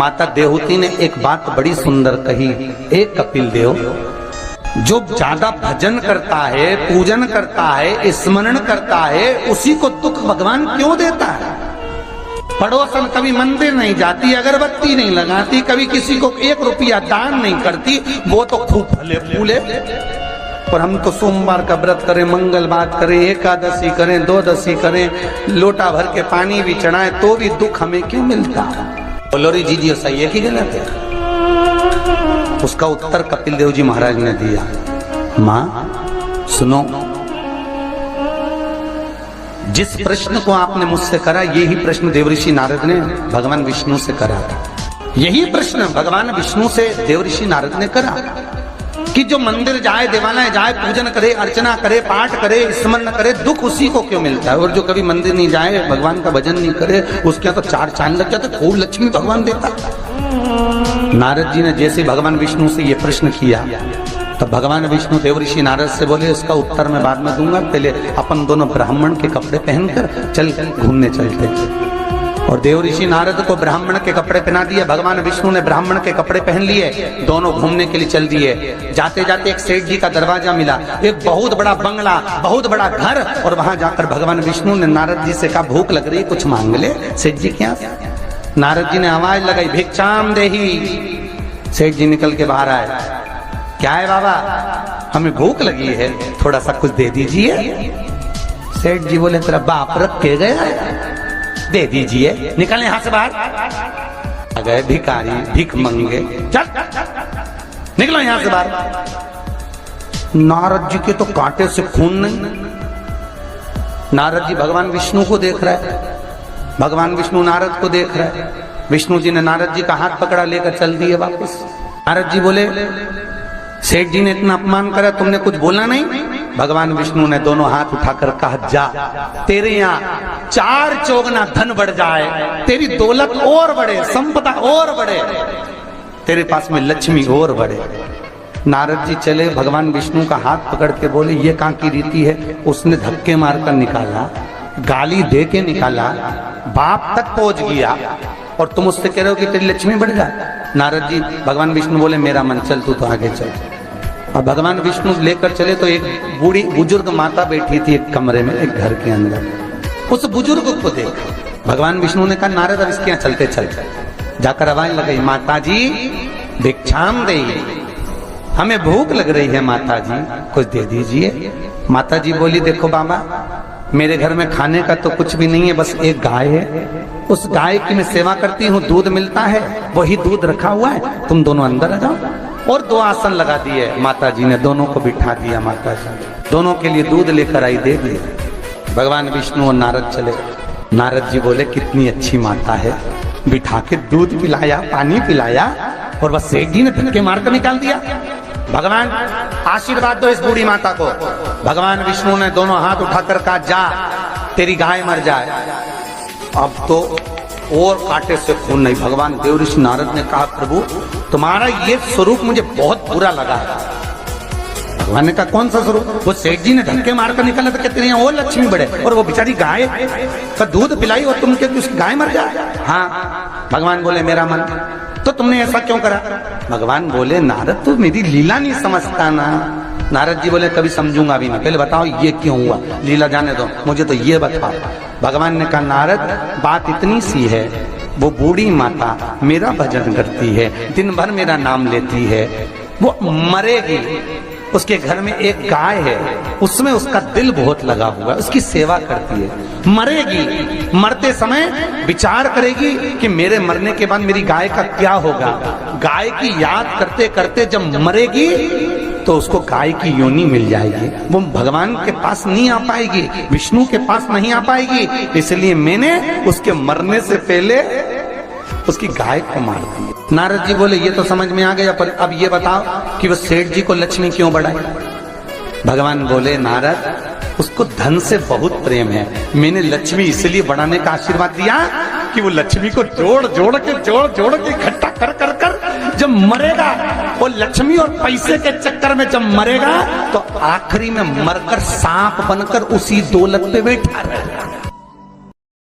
माता देवहूति ने एक बात बड़ी सुंदर कही, एक कपिल देव, जो ज्यादा भजन करता है, पूजन करता है, स्मरण करता है, उसी को दुख भगवान क्यों देता है? पड़ोसन कभी मंदिर नहीं जाती, अगरबत्ती नहीं लगाती, कभी किसी को 1 रुपया दान नहीं करती, वो तो खूब फले फूले। और हम तो सोमवार का व्रत करें, मंगलवार करें, एकादशी करें, द्वादशी करें, लोटा भर के पानी भी चढ़ाएं, तो भी दुख हमें क्यों मिलता? बोलो रे जी सही है कि गलत है? उसका उत्तर कपिल देव जी महाराज ने दिया, मां सुनो, जिस प्रश्न को आपने मुझसे करा, यही प्रश्न देवऋषि नारद ने भगवान विष्णु से करा था। यही प्रश्न भगवान विष्णु से देवऋषि नारद ने करा कि जो मंदिर जाए, देवालय जाए, पूजन करे, अर्चना करे, पाठ करे, स्मरण करे, दुख उसी को क्यों मिलता है? और जो कभी मंदिर नहीं जाए, भगवान का भजन नहीं करे, उसके यहाँ तो 4 चांद लग जाते, खूब लक्ष्मी भगवान देता। नारद जी ने जैसे भगवान विष्णु से ये प्रश्न किया, तो भगवान विष्णु देवऋषि नारद से बोले, इसका उत्तर मैं बाद में दूंगा, पहले अपन दोनों ब्राह्मण के कपड़े पहनकर चल घूमने चलते। और देवऋषि नारद को ब्राह्मण के कपड़े पहना दिए, भगवान विष्णु ने ब्राह्मण के कपड़े पहन लिए, दोनों घूमने के लिए चल दिए। जाते जाते एक सेठ जी का दरवाजा मिला, एक बहुत बड़ा बंगला, बहुत बड़ा घर, और वहां जाकर भगवान विष्णु ने नारद जी से कहा, भूख लग रही है, कुछ मांग ले। सेठ जी क्या? नारद जी ने आवाज लगाई, भिक्षाम देही। सेठ जी निकल के बाहर आए, क्या है बाबा? हमें भूख लगी है, थोड़ा सा कुछ दे दीजिए। सेठ जी बोले, तेरा बाप रख के गया है, दे दीजिए। निकल यहां से बाहर। आ गए भिखारी, भीख मंगे, चल निकलो यहां से बाहर। नारद जी के तो कांटे से खून नहीं। नारद जी भगवान विष्णु को देख रहा है, भगवान विष्णु नारद को देख रहा है। विष्णु जी ने नारद जी का हाथ पकड़ा, लेकर चल दिए वापस। नारद जी बोले, सेठ जी ने इतना अपमान करा, तुमने कुछ बोला नहीं? भगवान विष्णु ने दोनों हाथ उठाकर कहा, जा, तेरे यहाँ 4 चौगुना धन बढ़ जाए, तेरी दौलत और बढ़े, संपदा और बढ़े, तेरे पास में लक्ष्मी और बढ़े। नारद जी चले, भगवान विष्णु का हाथ पकड़ के बोले, ये कहाँ की रीति है? उसने धक्के मारकर निकाला, गाली दे के निकाला, बाप तक पहुंच गया, और तुम उससे कह रहे हो कि तेरी लक्ष्मी बढ़ जाए। नारद जी, भगवान विष्णु बोले, मेरा मन, चल तू तो आगे चल। और भगवान विष्णु लेकर चले तो एक बूढ़ी बुजुर्ग माता बैठी थी एक कमरे में, एक घर के अंदर। उस बुजुर्ग को देख भगवान विष्णु ने कहा, नारद अब इसके यहाँ चलते चलते। जाकर आवाज लगाई, माता जी भिक्षाम देई, हमें भूख लग रही है माता जी, कुछ दे दीजिए। माता जी बोली, देखो बाबा, मेरे घर में खाने का तो कुछ भी नहीं है, बस एक गाय है, उस गाय की मैं सेवा करती हूँ, दूध मिलता है, वही दूध रखा हुआ है, तुम दोनों अंदर आ जाओ। और 2 आसन लगा दिए माता जी ने, दोनों को बिठा दिया। माता जी दोनों के लिए दूध लेकर आई, दे दिए। भगवान विष्णु और नारद चले। नारद जी बोले, कितनी अच्छी माता है, बिठा के दूध पिलाया, पानी पिलाया, और बस सेठ जी ने धक्के मारकर निकाल दिया। भगवान आशीर्वाद दो इस बूढ़ी माता को। भगवान विष्णु ने दोनों हाथ उठाकर कहा, जा, तेरी गाय मर जाए। अब तो और कांटे से खून नहीं। भगवान देवऋषि नारद ने कहा, प्रभु तुम्हारा ये स्वरूप मुझे बहुत बुरा लगा। भगवान ने कहा, कौन सा स्वरूप? वो सेठ जी ने धक्के मारकर निकाला था, कहते हैं और लक्ष्मी बढ़े, और वो बेचारी गाय का दूध पिलाई और तुम कहते उसकी गाय मर जाए। हाँ। भगवान बोले, मेरा मन, तो तुमने ऐसा क्यों करा? भगवान बोले, नारद तू मेरी लीला नहीं समझता ना। नारद जी बोले, कभी समझूंगा भी नहीं, पहले बताओ ये क्यों हुआ, लीला जाने दो, मुझे तो ये बताओ। भगवान ने कहा, नारद बात इतनी सी है, वो बूढ़ी माता मेरा भजन करती है, दिन भर मेरा नाम लेती है, वो मरेगी, उसके घर में एक गाय है, उसमें उसका दिल बहुत लगा हुआ है, उसकी सेवा करती है, मरेगी, मरते समय विचार करेगी कि मेरे मरने के बाद मेरी गाय का क्या होगा। गाय की याद करते करते जब मरेगी तो उसको गाय की योनि मिल जाएगी, वो भगवान के पास नहीं आ पाएगी, विष्णु के पास नहीं आ पाएगी, इसलिए मैंने उसके मरने से पहले उसकी गाय को मार दी। नारद जी बोले, ये तो समझ में आ गया, पर अब ये बताओ कि वो सेठ जी को लक्ष्मी क्यों बढ़ाई? भगवान बोले, नारद उसको धन से बहुत प्रेम है, मैंने लक्ष्मी इसलिए बढ़ाने का आशीर्वाद दिया कि वो लक्ष्मी को जोड़ जोड़ के इकट्ठा कर कर कर जब मरेगा, वो लक्ष्मी और पैसे के चक्कर में जब मरेगा तो आखिरी में मरकर सांप बनकर उसी दौलत पे बैठा रहेगा।